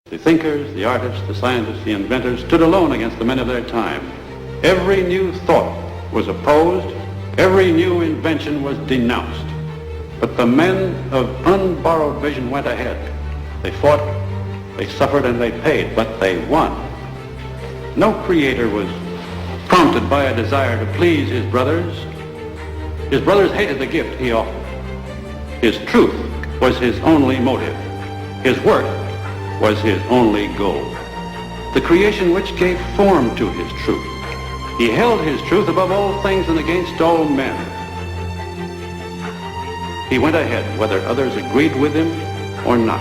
The thinkers, the artists, the scientists, the inventors stood alone against the men of their time. Every new thought was opposed, every new invention was denounced. But the men of unborrowed vision went ahead. They fought, they suffered, and they paid, but they won. No creator was prompted by a desire to please his brothers. His brothers hated the gift he offered. His truth was his only motive. His work was his only goal. The creation which gave form to his truth. He held his truth above all things and against all men. He went ahead, whether others agreed with him or not,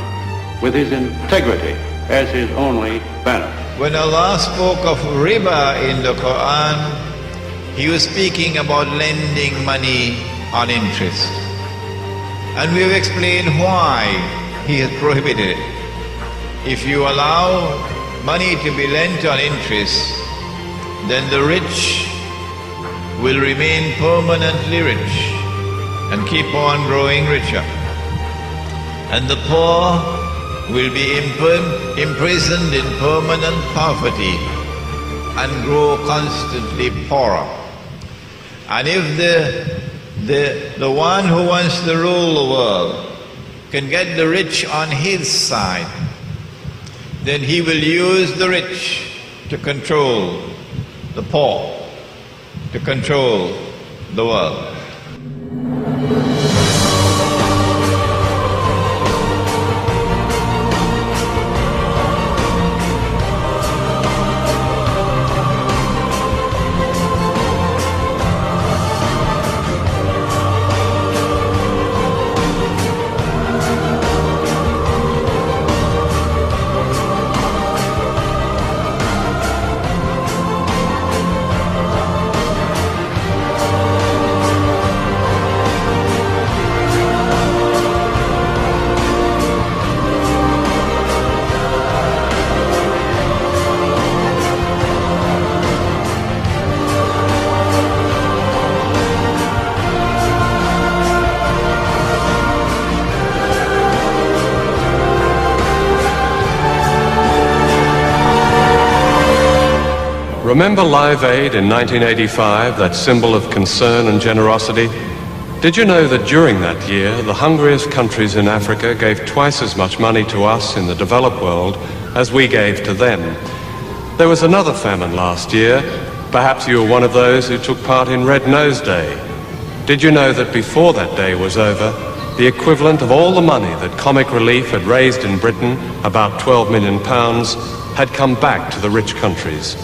with his integrity as his only banner. When Allah spoke of riba in the Quran, He was speaking about lending money on interest. And we have explained why He has prohibited it. If you allow money to be lent on interest, then the rich will remain permanently rich and keep on growing richer. And the poor will be imprisoned in permanent poverty and grow constantly poorer. And if the one who wants to rule the world can get the rich on his side, then he will use the rich to control the poor, to control the world. Remember Live Aid in 1985, that symbol of concern and generosity? Did you know that during that year, the hungriest countries in Africa gave twice as much money to us in the developed world as we gave to them? There was another famine last year. Perhaps you were one of those who took part in Red Nose Day. Did you know that before that day was over, the equivalent of all the money that Comic Relief had raised in Britain, about £12 million, had come back to the rich countries?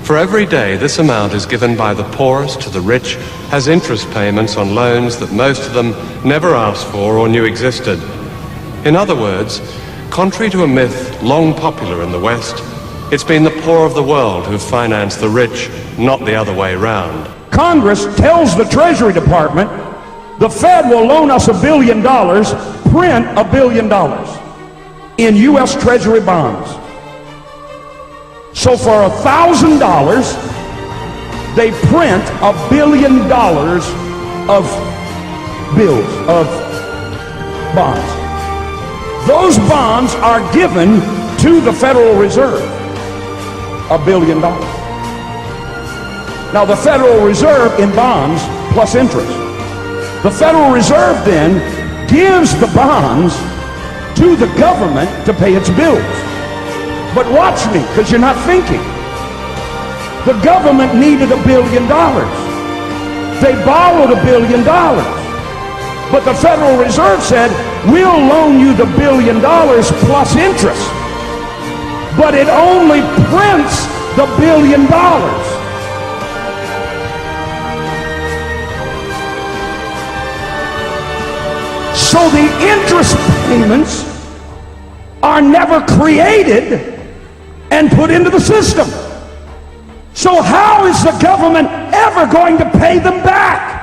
For every day this amount is given by the poorest to the rich has interest payments on loans that most of them never asked for or knew existed. In other words, contrary to a myth long popular in the West, it's been the poor of the world who've financed the rich, not the other way round. Congress tells the Treasury Department the Fed will loan us $1 billion, print $1 billion in U.S. Treasury bonds. So for $1,000, they print $1 billion of bills, of bonds. Those bonds are given to the Federal Reserve, $1 billion. Now the Federal Reserve in bonds plus interest. The Federal Reserve then gives the bonds to the government to pay its bills. But watch me, because you're not thinking. The government needed $1 billion. They borrowed $1 billion. But the Federal Reserve said, we'll loan you the $1 billion plus interest. But it only prints the $1 billion. So the interest payments are never created and put into the system. So how is the government ever going to pay them back?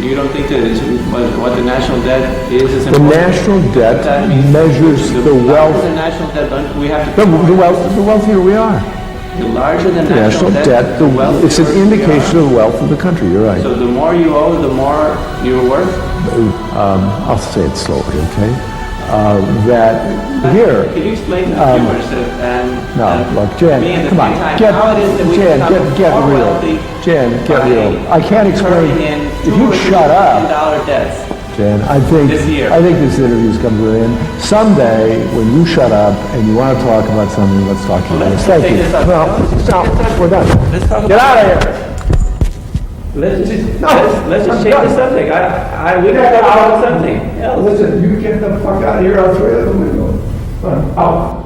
You don't think that it's, what the national debt is The important? national debt That means measures the wealth. larger the national debt, don't we have to... The wealthier we are. The larger the The national debt, the wealthier it's an we indication are. of the wealth of the country, you're right. So the more you owe, the more you're worth? I'll say it slowly, okay? That here, Can you explain to the viewers and... no, and look, Jan, me at the come on, same time, how it is that we Jan, become get more real. wealthy Jan, get by real. I can't explain, turning in if you shut up, $2 debts. Jan, I think This year. this interview's come to an end. Someday, when you shut up and you want to talk about something, let's talk about it. let's Thank take you. this up. No, we're done. Let's talk Get about out of here. Let's just, No, let's just I'm change done. the subject. We can talk about something else. Listen, you get the fuck out of here, I'll throw you out the window. Out.